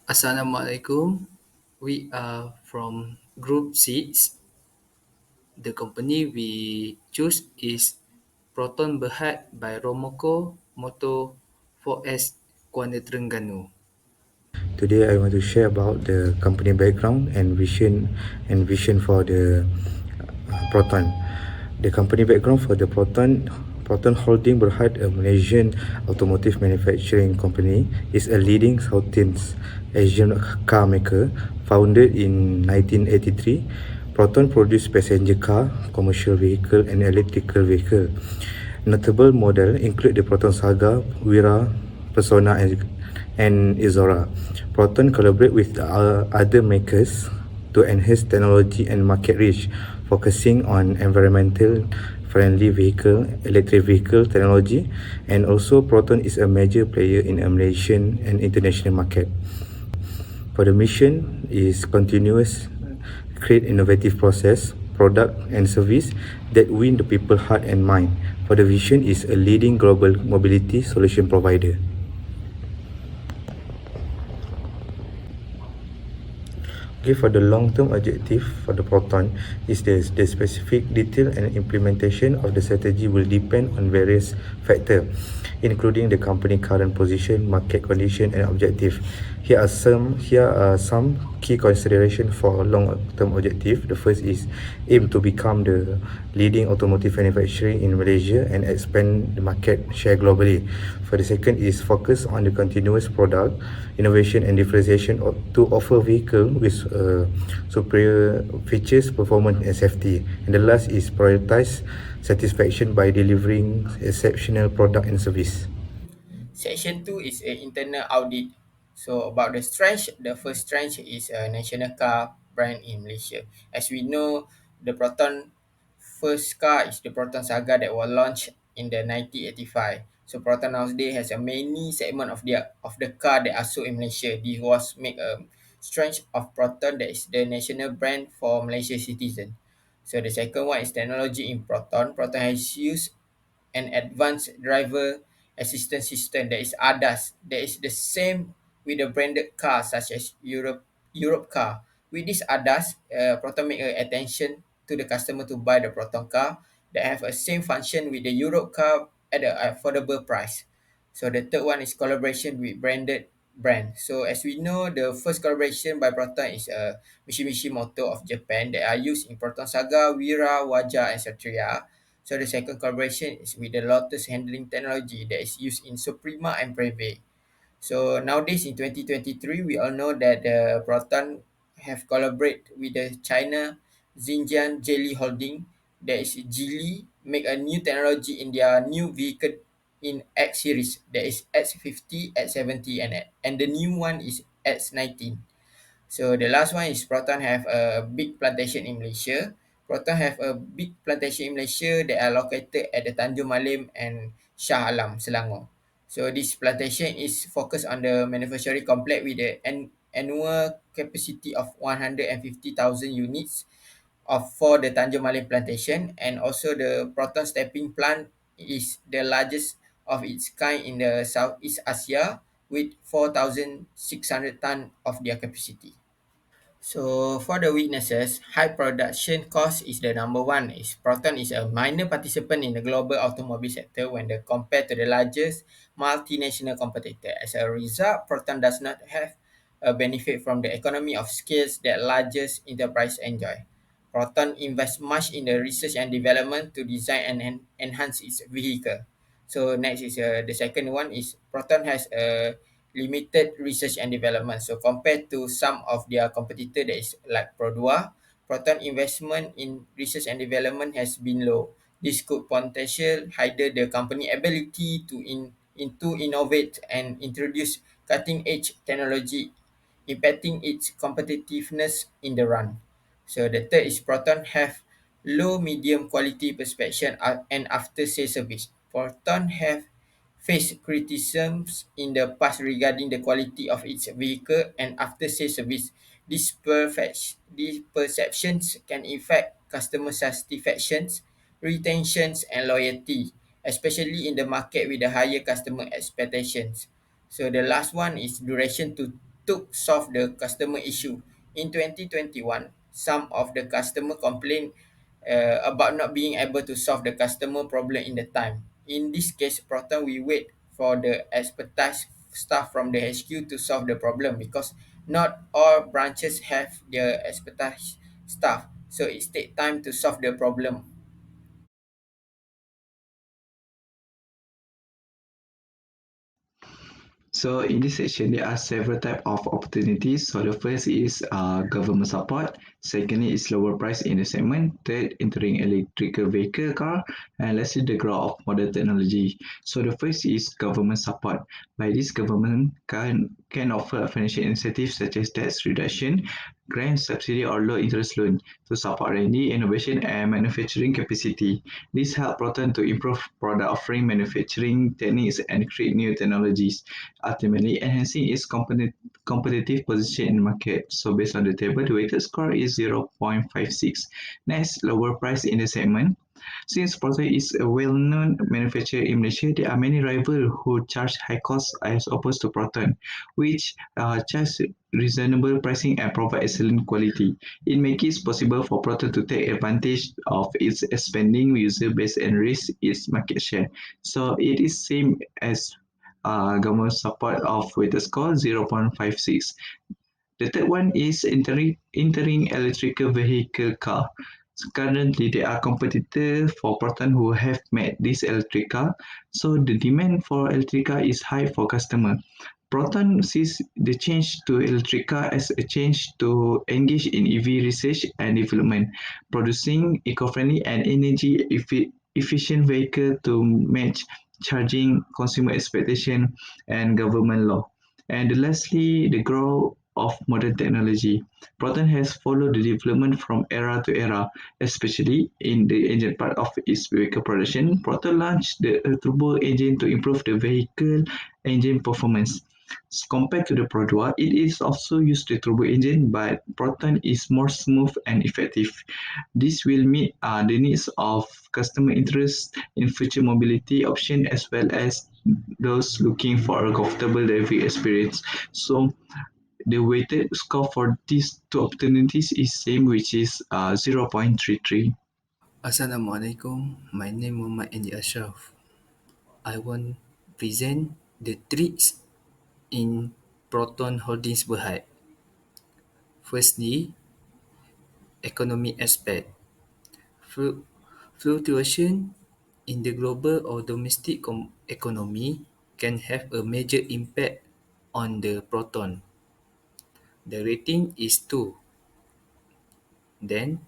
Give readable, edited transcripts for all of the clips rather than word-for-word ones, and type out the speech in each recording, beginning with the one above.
Assalamualaikum. We are from Group 6. The company we choose is Proton Berhad by Romoko Moto 4S Kuala Terengganu. Today I want to share about the company background and vision for the Proton. The company background for the Proton Holding Berhad, a Malaysian automotive manufacturing company, is a leading Southeast Asian car maker. Founded in 1983, Proton produces passenger car, commercial vehicle, and electrical vehicle. Notable models include the Proton Saga, Wira, Persona, and Izora. Proton collaborate with other makers to enhance technology and market reach, focusing on environmental friendly vehicle, electric vehicle technology, and also Proton is a major player in a Malaysian and international market. For the mission is continuous create innovative process, product and service that win the people heart and mind. For the vision is a leading global mobility solution provider. Okay, for the long-term objective for the Proton is the specific detail and implementation of the strategy will depend on various factors, including the company current position, market condition, and objective. Here are some key consideration for long-term objective. The first is aim to become the leading automotive manufacturing in Malaysia and expand the market share globally. For the second is focus on the continuous product innovation and differentiation to offer vehicle with superior features, performance and safety. And the last is prioritize satisfaction by delivering exceptional product and service. Section 2 is an internal audit. So about the strength, the first strength is a national car brand in Malaysia. As we know, the Proton first car is the Proton Saga that was launched in the 1985. So Proton nowadays has a many segment of the car that are sold in Malaysia. This was make a strength of Proton that is the national brand for Malaysia citizen. So the second one is technology in Proton. Proton has used an advanced driver assistance system that is ADAS that is the same with the branded car such as Europe car. With this ADAS, Proton make a attention to the customer to buy the Proton car that have a same function with the Europe car at an affordable price. So the third one is collaboration with branded brand. So as we know, the first collaboration by Proton is a Mitsubishi Motor of Japan that are used in Proton Saga, Wira, Waja, and Satria. So the second collaboration is with the Lotus handling technology that is used in Suprema and Preve. So nowadays in 2023, we all know that the Proton have collaborate with the China Xinjiang Jelly Holding, that is Geely, make a new technology in their new vehicle in X series, that is X50, X70, and the new one is X19. So the last one is Proton have a big plantation in Malaysia. Proton have a big plantation in Malaysia that are located at the Tanjung Malim and Shah Alam, Selangor. So this plantation is focused on the manufacturing complex with the annual capacity of 150,000 units of for the Tanjung Malim plantation, and also the Proton stepping plant is the largest of its kind in the Southeast Asia with 4,600 ton of their capacity. So for the weaknesses, high production cost is the number one. Is Proton is a minor participant in the global automobile sector when compared to the largest multinational competitor. As a result, Proton does not have a benefit from the economy of scales that largest enterprise enjoy. Proton invests much in the research and development to design and enhance its vehicle. So next is the second one is Proton has a limited research and development. So compared to some of their competitor that is like Produa, Proton investment in research and development has been low. This could potentially hinder the company ability to innovate and introduce cutting edge technology, impacting its competitiveness in the run. So the third is Proton have low medium quality inspection and after sales service. Proton have faced criticisms in the past regarding the quality of its vehicle and after sales service. These perceptions can affect customer satisfactions, retentions, and loyalty, especially in the market with the higher customer expectations. So the last one is duration took solve the customer issue. In 2021, some of the customer complained about not being able to solve the customer problem in the time. In this case, Proton we wait for the expertise staff from the HQ to solve the problem because not all branches have their expertise staff. So it takes time to solve the problem. So in this section, there are several types of opportunities. So the first is government support. Secondly is lower price in the segment. Third, entering electrical vehicle car. And lastly, the growth of modern technology. So the first is government support. By this, government can offer financial incentives such as tax reduction, grant subsidy or low interest loan to support R&D, innovation and manufacturing capacity. This helps Proton to improve product offering, manufacturing techniques and create new technologies, ultimately enhancing its competitive position in the market. So based on the table, the weighted score is 0.56. Next, lower price in the segment. Since Proton is a well-known manufacturer in Malaysia, there are many rivals who charge high costs as opposed to Proton, which charge reasonable pricing and provide excellent quality. It makes it possible for Proton to take advantage of its expanding user base and raise its market share. So it is same as government support of weighted score 0.56. The third one is entering electrical vehicle car. So currently, there are competitors for Proton who have made this electric car. So the demand for electric car is high for customer. Proton sees the change to electric car as a change to engage in EV research and development, producing eco-friendly and energy efficient vehicle to match charging consumer expectation and government law. And lastly, the growth of modern technology. Proton has followed the development from era to era, especially in the engine part of its vehicle production. Proton launched the turbo engine to improve the vehicle engine performance. Compared to the Pro it is also used the turbo engine, but Proton is more smooth and effective. This will meet the needs of customer interest in future mobility option as well as those looking for a comfortable driving experience. So the weighted score for these two opportunities is same, which is 0.33. Assalamualaikum. My name Muhammad Andy Ashraf. I want present the tricks in Proton Holdings Berhad. Firstly, economic aspect. Fluctuation in the global or domestic economy can have a major impact on the Proton. The rating is 2. Then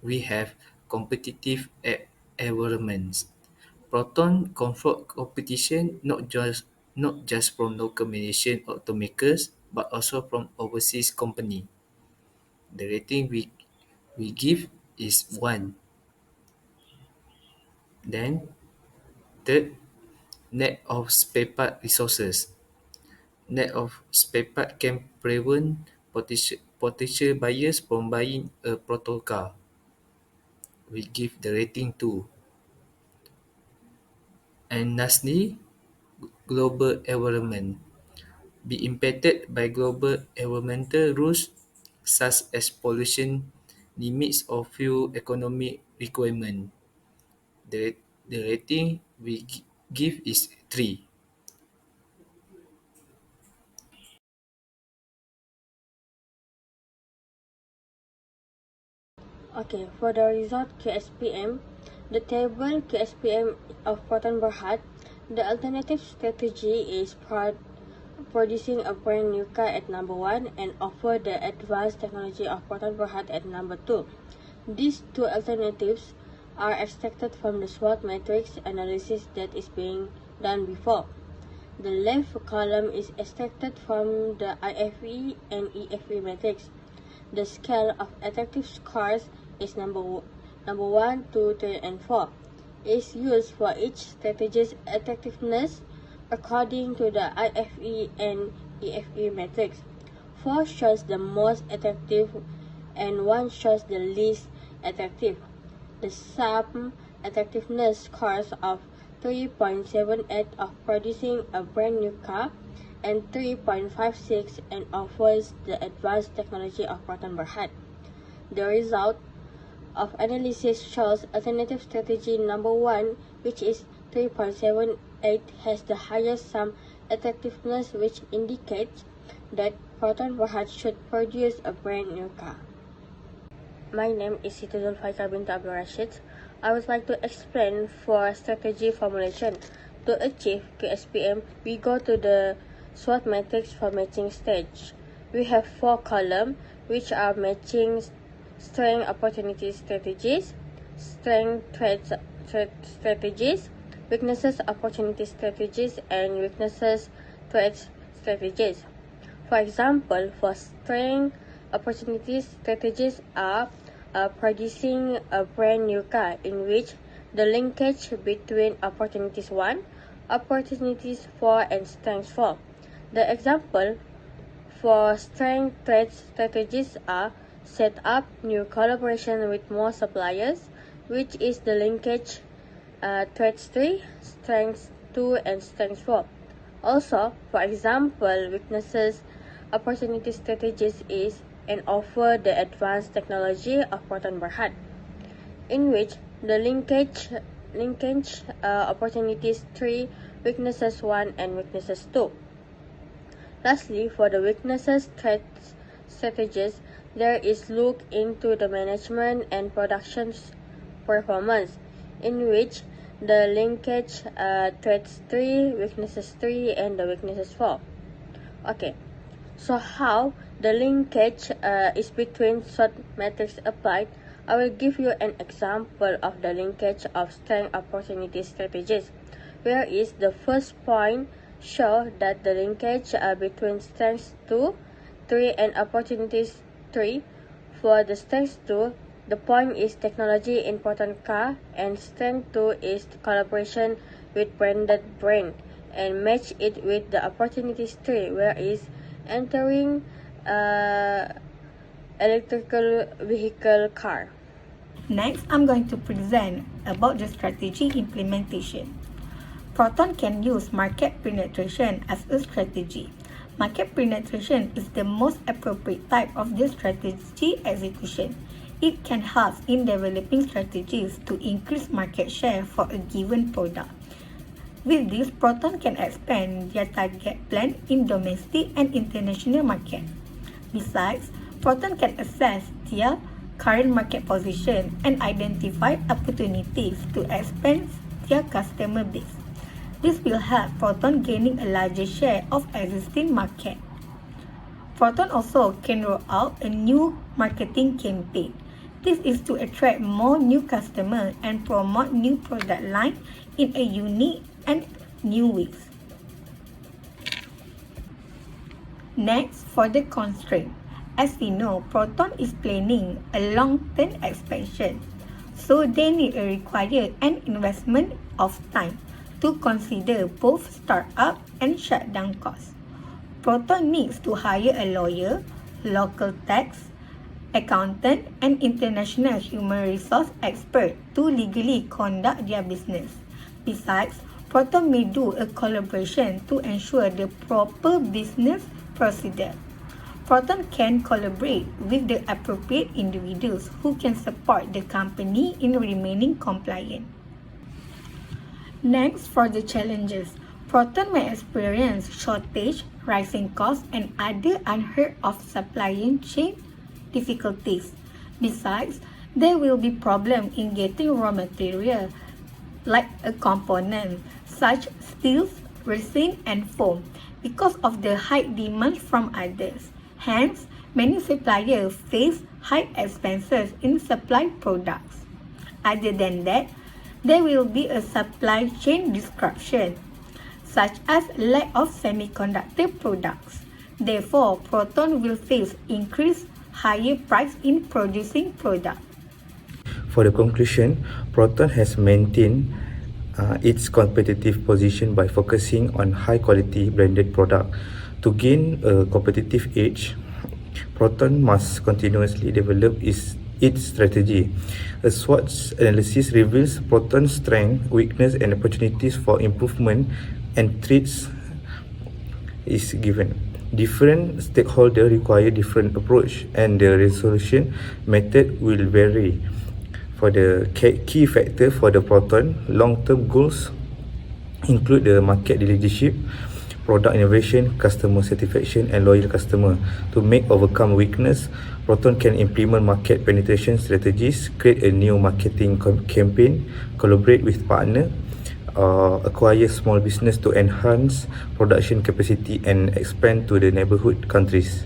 we have competitive environments. Proton confront competition not just from local Malaysian automakers but also from overseas company. The rating we give is 1. Then third, net of spare part resources. Net of spare part can prevent potential buyers from buying a Proton car. We give the rating 2. And lastly, global environment. Be impacted by global environmental rules such as pollution limits or fuel economy requirement. The, the rating we give is 3. Okay, for the result QSPM, the table QSPM of Proton Berhad, the alternative strategy is producing a brand new car at number 1 and offer the advanced technology of Proton Berhad at number 2. These two alternatives are extracted from the SWOT matrix analysis that is being done before. The left column is extracted from the IFE and EFE matrix. The scale of attractive scores is number 1, 2, 3, and 4. Is used for each strategy's attractiveness according to the IFE and EFE matrix. 4 shows the most attractive and 1 shows the least attractive. The sum attractiveness scores of 3.78 of producing a brand new car and 3.56 and offers the advanced technology of proton Berhad. The result of analysis shows alternative strategy number 1, which is 3.78, has the highest sum attractiveness, which indicates that proton Berhad should produce a brand new car. My name is Siti Zulfaikar bint Abdul Rashid. I would like to explain for strategy formulation. To achieve QSPM, we go to the SWOT matrix for matching stage. We have 4 columns, which are matching strength opportunity strategies, strength threat strategies, weaknesses opportunity strategies, and weaknesses threat strategies. For example, for strength opportunity strategies are producing a brand new car, in which the linkage between opportunities 1, opportunities 4, and strengths 4. The example for strength trade strategies are set up new collaboration with more suppliers, which is the linkage threats 3, strengths 2, and strengths 4. Also, for example, weaknesses opportunity strategies is and offer the advanced technology of proton Berhad, in which the linkage opportunities 3, weaknesses 1, and weaknesses 2. Lastly, for the weaknesses threat strategies, there is look into the management and production's performance, in which the linkage threats 3, weaknesses 3, and the weaknesses 4. Okay, so how the linkage is between SWOT matrix applied? I will give you an example of the linkage of strength opportunity strategies, where is the first point show that the linkage between strengths 2, 3, and opportunities 3. For the strengths 2, the point is technology in proton car, and strength 2 is collaboration with branded brand, and match it with the opportunities 3, where is entering electrical vehicle car. Next, I'm going to present about the strategy implementation. Proton can use market penetration as a strategy. Market penetration is the most appropriate type of this strategy execution. It can help in developing strategies to increase market share for a given product. With this, Proton can expand their target plan in domestic and international market. Besides, Proton can assess their current market position and identify opportunities to expand their customer base. This will help Proton gaining a larger share of existing market. Proton also can roll out a new marketing campaign. This is to attract more new customers and promote new product line in a unique and new ways. Next, for the constraint. As we know, Proton is planning a long-term expansion, so they need a require an investment of time to consider both startup and shutdown costs. Proton needs to hire a lawyer, local tax, accountant, and international human resource expert to legally conduct their business. Besides, Proton may do a collaboration to ensure the proper business procedure. Proton can collaborate with the appropriate individuals who can support the company in remaining compliant. Next, for the challenges. Proton may experience shortage, rising costs, and other unheard of supply chain difficulties. Besides, there will be problems in getting raw material like a component such steel, resin, and foam because of the high demand from others. Hence, many suppliers face high expenses in supply products. Other than that, there will be a supply chain disruption, such as lack of semiconductor products. Therefore, Proton will face increased higher price in producing products. For the conclusion, Proton has maintained its competitive position by focusing on high-quality branded product. To gain a competitive edge, Proton must continuously develop its strategy. A SWOT analysis reveals Proton's strength, weakness, and opportunities for improvement, and treats is given. Different stakeholders require different approach, and the resolution method will vary. For the key factor for the Proton, long-term goals include the market leadership, product innovation, customer satisfaction, and loyal customer. To make overcome weakness, Proton can implement market penetration strategies, create a new marketing campaign, collaborate with partner, acquire small business to enhance production capacity, and expand to the neighborhood countries.